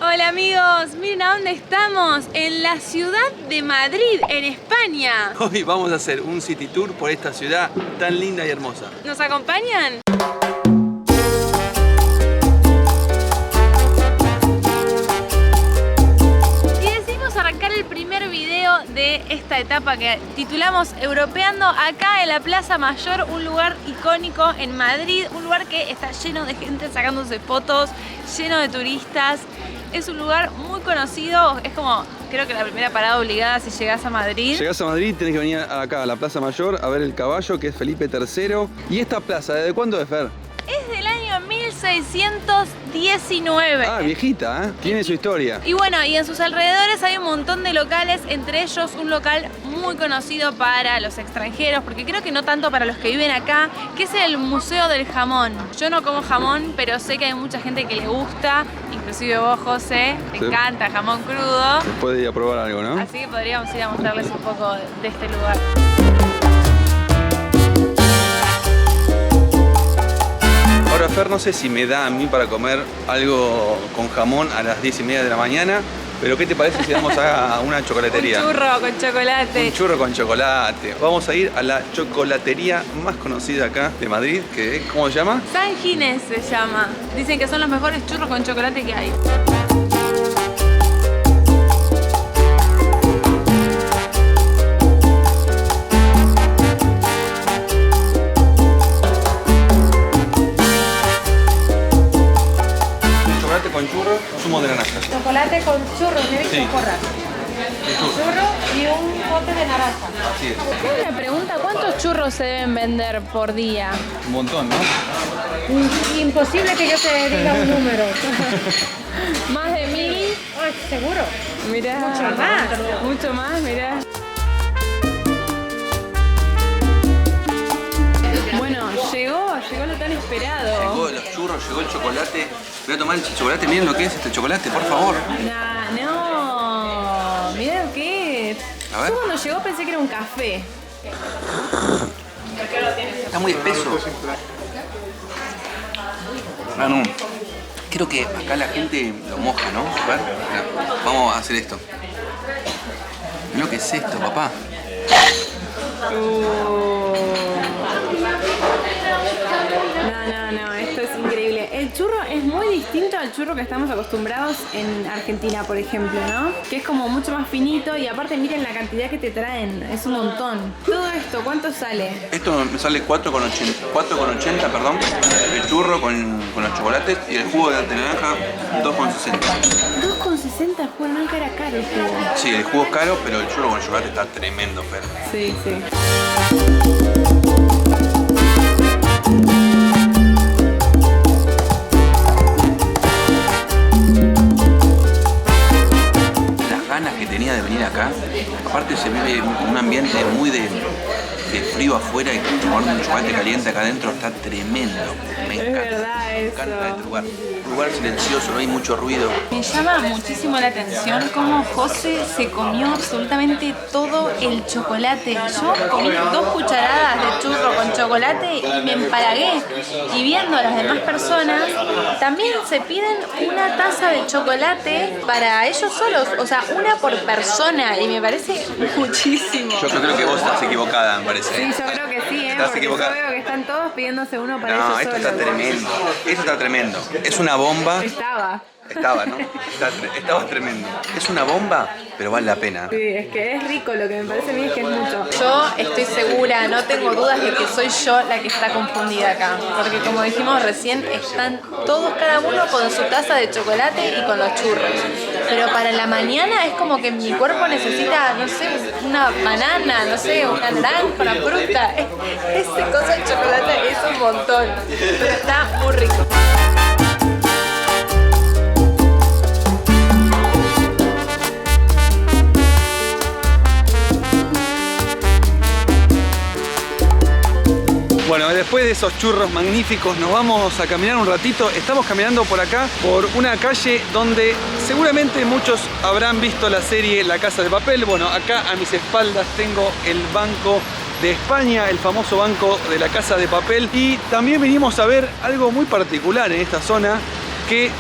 Hola amigos, miren a dónde estamos, en la ciudad de Madrid, en España. Hoy vamos a hacer un city tour por esta ciudad tan linda y hermosa. ¿Nos acompañan? Y decidimos arrancar el primer video de esta etapa que titulamos Europeando acá en la Plaza Mayor, un lugar icónico en Madrid, un lugar que está lleno de gente sacándose fotos, lleno de turistas. Es un lugar muy conocido, es como, creo que la primera parada obligada si llegás a Madrid. Llegás a Madrid, tenés que venir acá a la Plaza Mayor a ver el caballo, que es Felipe III. ¿Y esta plaza, desde cuándo es, Fer? Es del año 1619. Ah, viejita, ¿eh? Tiene su historia. Y bueno, y en sus alrededores hay un montón de locales, entre ellos un local muy conocido para los extranjeros, porque creo que no tanto para los que viven acá, que es el Museo del Jamón. Yo no como jamón, pero sé que hay mucha gente que le gusta, inclusive vos, José, te encanta jamón crudo. Se puede ir a probar algo, ¿no? Así que podríamos ir a mostrarles un poco de este lugar. Ahora, Fer, no sé si me da a mí para comer algo con jamón a las 10:30 de la mañana, pero ¿qué te parece si vamos a una chocolatería? Un churro con chocolate. Un churro con chocolate. Vamos a ir a la chocolatería más conocida acá de Madrid, que es, ¿cómo se llama? San Ginés se llama. Dicen que son los mejores churros con chocolate que hay. Con churro, zumo de naranja. Chocolate con churro, me he visto Sí. porras. Churro y un pote de naranja. Así es. Una pregunta, ¿cuántos churros se deben vender por día? Un montón, ¿no? Imposible que yo te diga un número. ¿Más de 1000? Ay, seguro. Mirá. Mucho más. Mucho más, mirá. Bueno, llegó lo tan esperado. Llegó los churros, llegó el chocolate. Voy a tomar el chocolate. Miren lo que es este chocolate, por favor. No, mirá lo que es. A ver. Yo cuando llegó pensé que era un café. Está muy espeso. Ah, no. Creo que acá la gente lo moja, ¿no? A ver, mirá, vamos a hacer esto. Mirá lo que es esto, papá. No, esto es increíble. El churro es muy distinto al churro que estamos acostumbrados en Argentina, por ejemplo, ¿no? Que es como mucho más finito y aparte miren la cantidad que te traen, es un montón. Todo esto, ¿cuánto sale? Esto me sale 4,80, perdón. El churro con los chocolates y el jugo de naranja 2,60. 2,60 el jugo de naranja, era caro el jugo. Sí, el jugo es caro, pero el churro con el chocolate está tremendo, Fer. Sí. Que tenía de venir acá. Aparte se vive un ambiente muy de frío afuera y tomando un chocolate caliente acá adentro está tremendo. Me encanta. Es verdad Me eso. encanta este lugar. Un lugar silencioso, no hay mucho ruido. Me llama muchísimo la atención cómo José se comió absolutamente todo el chocolate. Yo comí 2 cucharadas de churro con chocolate y me empalagué. Y viendo a las demás personas, también se piden una taza de chocolate para ellos solos. O sea, una por persona. Y me parece muchísimo. Yo creo que vos estás equivocada, me parece. Sí, yo creo que sí, Estás porque equivocada. yo veo que están todos pidiéndose uno para No, ellos esto solos. está tremendo. Esto está tremendo. Es una bomba. Estaba, ¿no? Estaba tremendo. Es una bomba, pero vale la pena. Sí, es que es rico, lo que me parece a mí es que es mucho. Yo estoy segura, no tengo dudas de que soy yo la que está confundida acá. Porque como dijimos recién, están todos, cada uno con su taza de chocolate y con los churros. Pero para la mañana es como que mi cuerpo necesita, no sé, una banana, no sé, una naranja, una fruta. Ese cosa de chocolate es un montón. Pero está muy rico. Bueno, después de esos churros magníficos nos vamos a caminar un ratito. Estamos caminando por acá, por una calle donde seguramente muchos habrán visto la serie La Casa de Papel. Bueno, acá a mis espaldas tengo el Banco de España, el famoso Banco de la Casa de Papel. Y también vinimos a ver algo muy particular en esta zona, que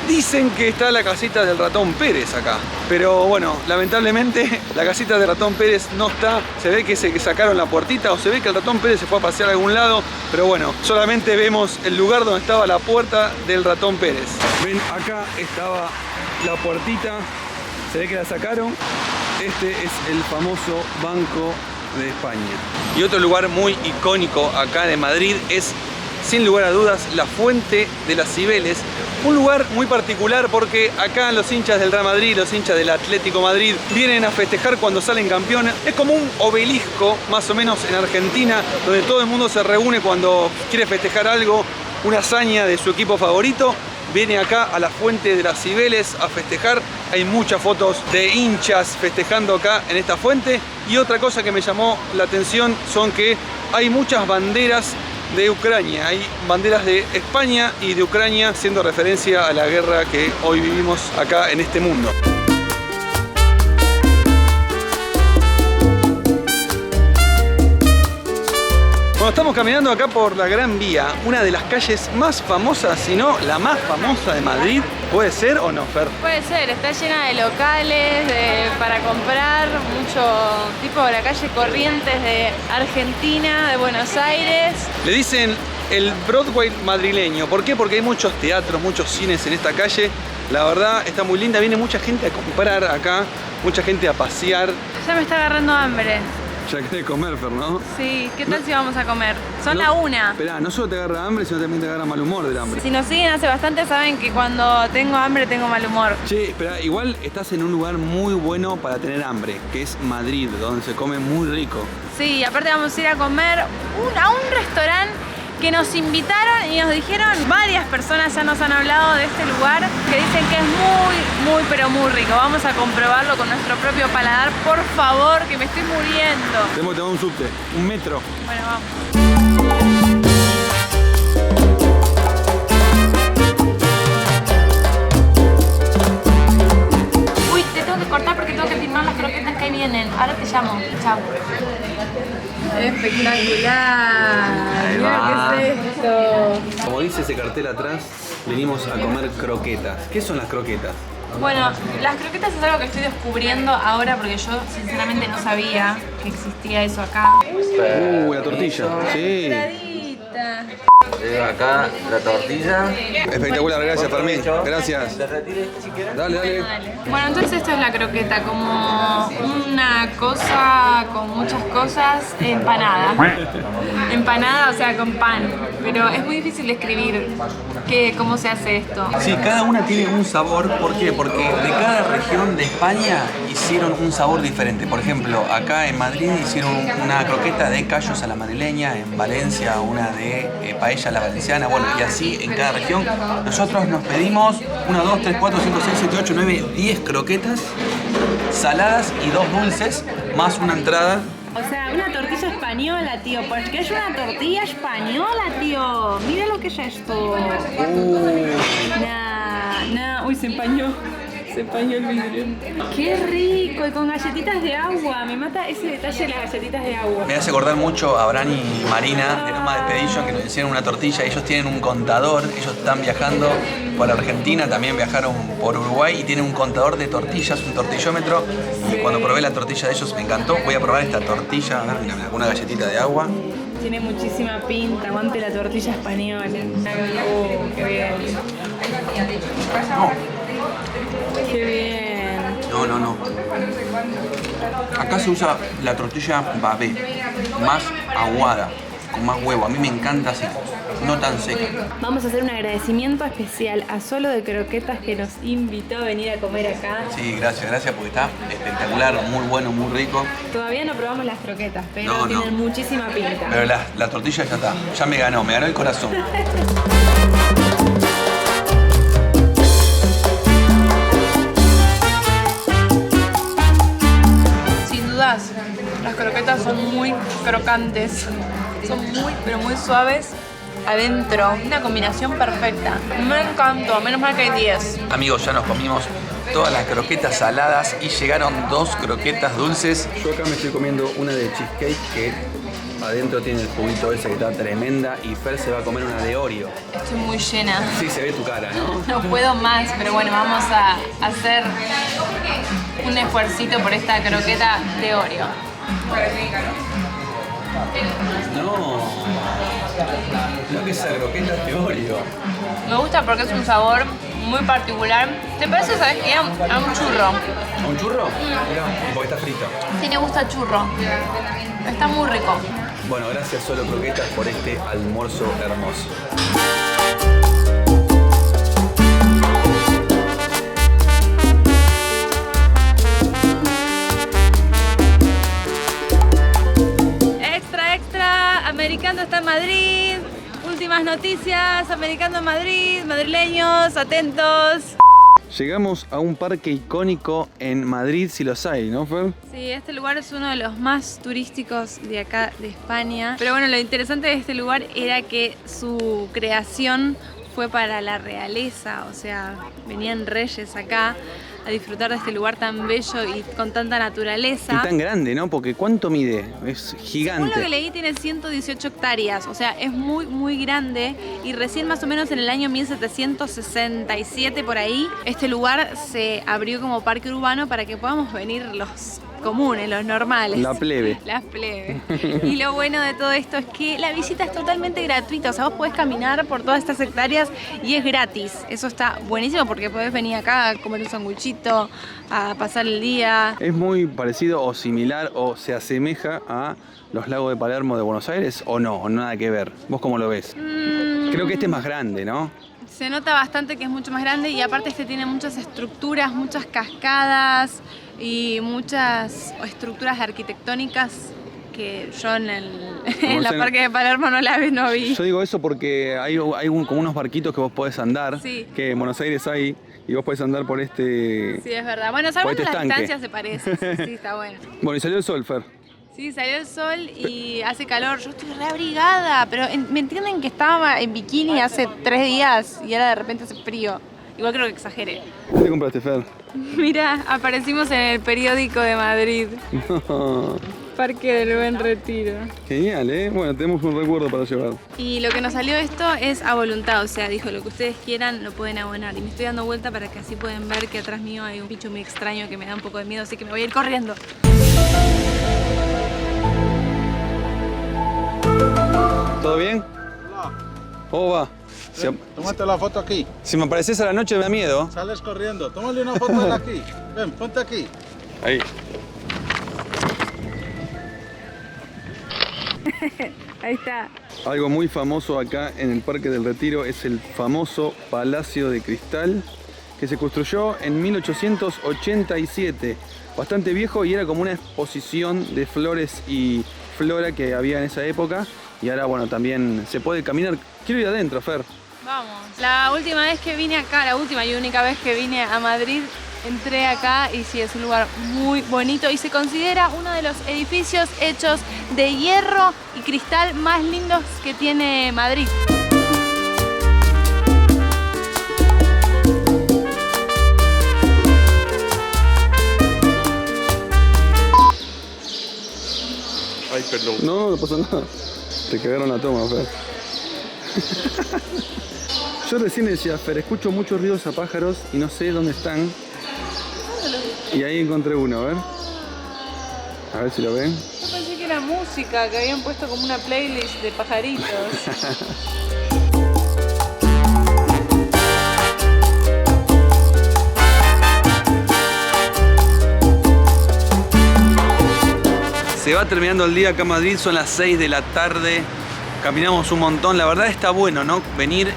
Dicen que está la casita del ratón Pérez acá, pero bueno, lamentablemente la casita del ratón Pérez no está. Se ve que se sacaron la puertita o se ve que el ratón Pérez se fue a pasear a algún lado, pero bueno, solamente vemos el lugar donde estaba la puerta del ratón Pérez. Ven, acá estaba la puertita, se ve que la sacaron. Este es el famoso Banco de España. Y otro lugar muy icónico acá de Madrid es, sin lugar a dudas, la Fuente de las Cibeles. Un lugar muy particular porque acá los hinchas del Real Madrid, los hinchas del Atlético Madrid vienen a festejar cuando salen campeones. Es como un obelisco, más o menos en Argentina, donde todo el mundo se reúne cuando quiere festejar algo, una hazaña de su equipo favorito. Viene acá a la Fuente de las Cibeles a festejar. Hay muchas fotos de hinchas festejando acá en esta fuente. Y otra cosa que me llamó la atención son que hay muchas banderas de Ucrania. Hay banderas de España y de Ucrania, haciendo referencia a la guerra que hoy vivimos acá en este mundo. Bueno, estamos caminando acá por la Gran Vía, una de las calles más famosas, si no la más famosa de Madrid. ¿Puede ser o no, Fer? Puede ser, está llena de locales para comprar, mucho tipo de la calle Corrientes de Argentina, de Buenos Aires. Le dicen el Broadway madrileño. ¿Por qué? Porque hay muchos teatros, muchos cines en esta calle. La verdad está muy linda, viene mucha gente a comprar acá, mucha gente a pasear. Ya me está agarrando hambre. Ya querés comer, Fer, ¿no? Sí, ¿qué tal si vamos a comer? Son la 1. Esperá, no solo te agarra hambre, sino también te agarra mal humor del hambre. Si nos siguen hace bastante saben que cuando tengo hambre tengo mal humor. Che, espera, igual estás en un lugar muy bueno para tener hambre, que es Madrid, donde se come muy rico. Sí, aparte vamos a ir a comer a un restaurante que nos invitaron y nos dijeron, varias personas ya nos han hablado de este lugar, que dicen que es muy, pero muy rico. Vamos a comprobarlo con nuestro propio paladar, por favor, que me estoy muriendo. Tenemos que tomar un subte, un metro. Bueno, vamos. Uy, te tengo que cortar porque tengo que filmar las croquetas que ahí vienen. Ahora te llamo. Chao. Espectacular. Mira qué es esto. Como dice ese cartel atrás, venimos a comer croquetas. ¿Qué son las croquetas? Bueno, las croquetas es algo que estoy descubriendo ahora porque yo sinceramente no sabía que existía eso acá. La tortilla. Sí. Doradita. Acá la tortilla. Espectacular, gracias Fermín. Gracias. Dale. Bueno, entonces esto es la croqueta, como una cosa con muchas cosas, empanada. Empanada, o sea, con pan. Pero es muy difícil describir cómo se hace esto. Sí, cada una tiene un sabor. ¿Por qué? Porque de cada región de España hicieron un sabor diferente. Por ejemplo, acá en Madrid hicieron una croqueta de callos a la madrileña, en Valencia una de paella a la valenciana, bueno, y así en cada región. Nosotros nos pedimos 1, 2, 3, 4, 5, 6, 7, 8, 9, 10 croquetas saladas y 2 dulces, más una entrada. O sea, una tortilla española, tío. Porque es una tortilla española, tío. Mira lo que es esto. Uy, se empañó. Se empañó el vidrio. ¡Qué rico! Y con galletitas de agua. Me mata ese detalle de las galletitas de agua. Me hace acordar mucho a Bran y Marina de Noma Expedition, que nos hicieron una tortilla. Ellos tienen un contador, ellos están viajando por Argentina, también viajaron por Uruguay y tienen un contador de tortillas, un tortillómetro. Y cuando probé la tortilla de ellos me encantó. Voy a probar esta tortilla, a ver, mira, una galletita de agua. Tiene muchísima pinta. Aguante la tortilla española. Oh, qué bien. No. Qué bien. No. Acá se usa la tortilla babé, más aguada, con más huevo. A mí me encanta así, no tan seca. Vamos a hacer un agradecimiento especial a Solo de Croquetas que nos invitó a venir a comer acá. Sí, gracias porque está espectacular, muy bueno, muy rico. Todavía no probamos las croquetas, pero No. tienen muchísima pinta. Pero la tortilla ya está, ya me ganó el corazón. Las croquetas son muy crocantes, son muy suaves adentro, una combinación perfecta. Me encantó, menos mal que hay 10. Amigos, ya nos comimos todas las croquetas saladas y llegaron 2 croquetas dulces. Yo acá me estoy comiendo una de cheesecake que adentro tiene el juguito ese que está tremenda y Fer se va a comer una de Oreo. Estoy muy llena. Sí, se ve tu cara, ¿no? No puedo más, pero bueno, vamos a hacer un esfuercito por esta croqueta de Oreo. No que esa croqueta de Oreo. Me gusta porque es un sabor muy particular. ¿Te parece, sabes qué? A un churro. ¿A un churro? Mirá, y porque está frito. Tiene gusto a churro. Está muy rico. Bueno, gracias Solo Croquetas por este almuerzo hermoso. Extra, Americando está en Madrid. Últimas noticias, Americando en Madrid, madrileños, atentos. Llegamos a un parque icónico en Madrid, si los hay, ¿no, Fer? Sí, este lugar es uno de los más turísticos de acá, de España. Pero bueno, lo interesante de este lugar era que su creación fue para la realeza, o sea, venían reyes acá a disfrutar de este lugar tan bello y con tanta naturaleza. Y tan grande, ¿no? Porque ¿cuánto mide? Es gigante. Según lo que leí, tiene 118 hectáreas, o sea, es muy, muy grande. Y recién más o menos en el año 1767, por ahí, este lugar se abrió como parque urbano para que podamos venir los comunes, los normales. La plebe. Las plebe. Y lo bueno de todo esto es que la visita es totalmente gratuita, o sea, vos podés caminar por todas estas hectáreas y es gratis. Eso está buenísimo porque podés venir acá a comer un sanguchito, a pasar el día. ¿Es muy parecido o similar o se asemeja a los lagos de Palermo de Buenos Aires o no? ¿O nada que ver? ¿Vos cómo lo ves? Creo que este es más grande, ¿no? Se nota bastante que es mucho más grande y aparte este tiene muchas estructuras, muchas cascadas y muchas estructuras arquitectónicas que yo en la Parque de Palermo no vi. Yo digo eso porque hay como unos barquitos que vos podés andar, Sí. que en Buenos Aires hay, y vos podés andar por este... Sí, es verdad. Bueno, salvando este las estanque. distancias se parece. Sí, está bueno. Bueno, y salió el sol, Fer. Sí, salió el sol y hace calor. Yo estoy reabrigada, pero ¿me entienden que estaba en bikini hace 3 días y ahora de repente hace frío? Igual creo que exageré. ¿Qué te compraste, Fer? Mira, aparecimos en el periódico de Madrid. No. Parque del Buen Retiro. Genial, ¿eh? Bueno, tenemos un recuerdo para llevar. Y lo que nos salió esto es a voluntad, o sea, dijo lo que ustedes quieran lo pueden abonar. Y me estoy dando vuelta para que así pueden ver que atrás mío hay un bicho muy extraño que me da un poco de miedo, así que me voy a ir corriendo. ¿Todo bien? Hola. ¿Cómo va? Tómate la foto aquí. Si me apareces a la noche me da miedo. Sales corriendo. Tómale una foto de aquí. Ven, ponte aquí. Ahí. Ahí está. Algo muy famoso acá en el Parque del Retiro es el famoso Palacio de Cristal, que se construyó en 1887. Bastante viejo y era como una exposición de flores y flora que había en esa época. Y ahora, bueno, también se puede caminar. Quiero ir adentro, Fer. Vamos. La última vez que vine acá, la última y única vez que vine a Madrid, entré acá y sí, es un lugar muy bonito y se considera uno de los edificios hechos de hierro y cristal más lindos que tiene Madrid. Ay, perdón. No, no pasa nada. Te cagaron la toma, Fer. Yo recién decía, Fer, escucho muchos ruidos a pájaros y no sé dónde están. Y ahí encontré uno, a ver. A ver si lo ven. Yo pensé que era música, que habían puesto como una playlist de pajaritos. Se va terminando el día acá en Madrid, son las 6 de la tarde. Caminamos un montón, la verdad está bueno, ¿no? Venir,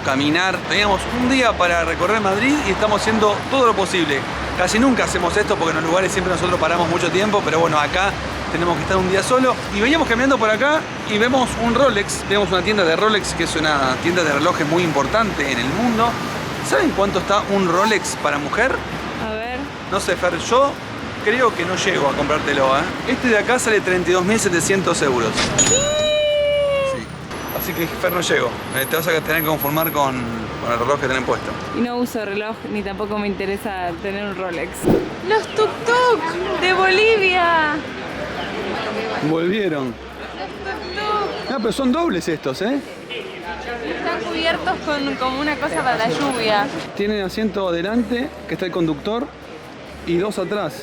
caminar. Teníamos un día para recorrer Madrid y estamos haciendo todo lo posible. Casi nunca hacemos esto porque en los lugares siempre nosotros paramos mucho tiempo, pero bueno, acá tenemos que estar un día solo. Y veníamos caminando por acá y vemos un Rolex, vemos una tienda de Rolex que es una tienda de relojes muy importante en el mundo. ¿Saben cuánto está un Rolex para mujer? A ver. No sé, Fer, yo creo que no llego a comprártelo, ¿eh? Este de acá sale 32.700 euros. Sí. Así que, Fer, no llego. Te vas a tener que conformar con el reloj que tienen puesto. Y no uso reloj, ni tampoco me interesa tener un Rolex. Los tuk-tuk de Bolivia. Volvieron. Los Ah, pero son dobles estos, ¿eh? Están cubiertos con como una cosa para la lluvia. Tienen asiento adelante, que está el conductor, y 2 atrás.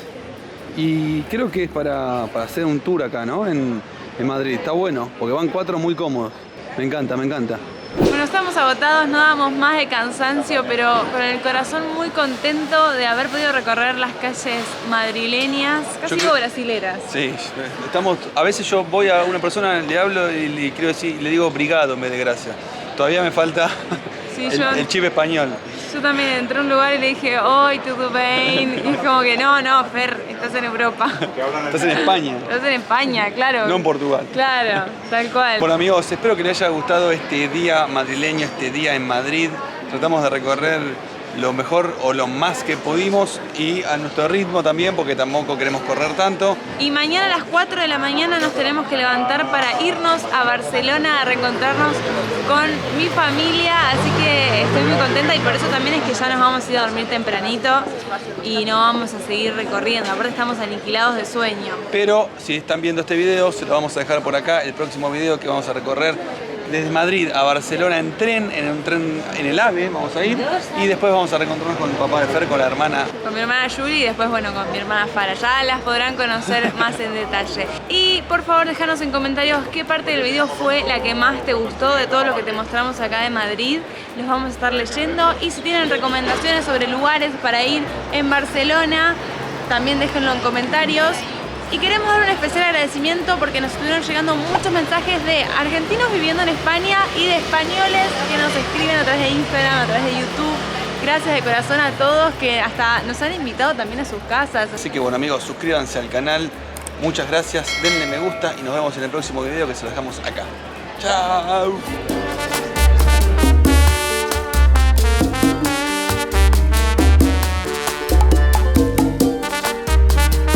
Y creo que es para hacer un tour acá, ¿no? En Madrid. Está bueno, porque van 4 muy cómodos. Me encanta, me encanta. Bueno, estamos agotados, no damos más de cansancio, pero con el corazón muy contento de haber podido recorrer las calles madrileñas, casi digo brasileras. Sí, estamos, a veces yo voy a una persona, le hablo y le quiero decir, le digo obrigado en vez de gracias. Todavía me falta Sí, el chip español. Yo también entré a un lugar y le dije, ¡Hoy, tudo bem! Y es como que, no, Fer, estás en Europa. Estás en España. Estás en España, claro. No en Portugal. Claro, tal cual. Bueno amigos, espero que les haya gustado este día madrileño, este día en Madrid. Tratamos de recorrer lo mejor o lo más que pudimos y a nuestro ritmo también, porque tampoco queremos correr tanto. Y mañana a las 4 de la mañana nos tenemos que levantar para irnos a Barcelona a reencontrarnos con mi familia, así que estoy muy contenta y por eso también es que ya nos vamos a ir a dormir tempranito y no vamos a seguir recorriendo, aparte estamos aniquilados de sueño. Pero si están viendo este video, se lo vamos a dejar por acá, el próximo video que vamos a recorrer desde Madrid a Barcelona en tren, en el AVE vamos a ir, y después vamos a reencontrarnos con el papá de Fer, con la hermana. Con mi hermana Yuri y después, bueno, con mi hermana Farah. Ya las podrán conocer más en detalle. Y por favor, déjanos en comentarios qué parte del video fue la que más te gustó de todo lo que te mostramos acá de Madrid. Los vamos a estar leyendo. Y si tienen recomendaciones sobre lugares para ir en Barcelona, también déjenlo en comentarios. Y queremos dar un especial agradecimiento porque nos estuvieron llegando muchos mensajes de argentinos viviendo en España y de españoles que nos escriben a través de Instagram, a través de YouTube. Gracias de corazón a todos que hasta nos han invitado también a sus casas. Así que bueno amigos, suscríbanse al canal, muchas gracias, denle me gusta y nos vemos en el próximo video que se lo dejamos acá. ¡Chao!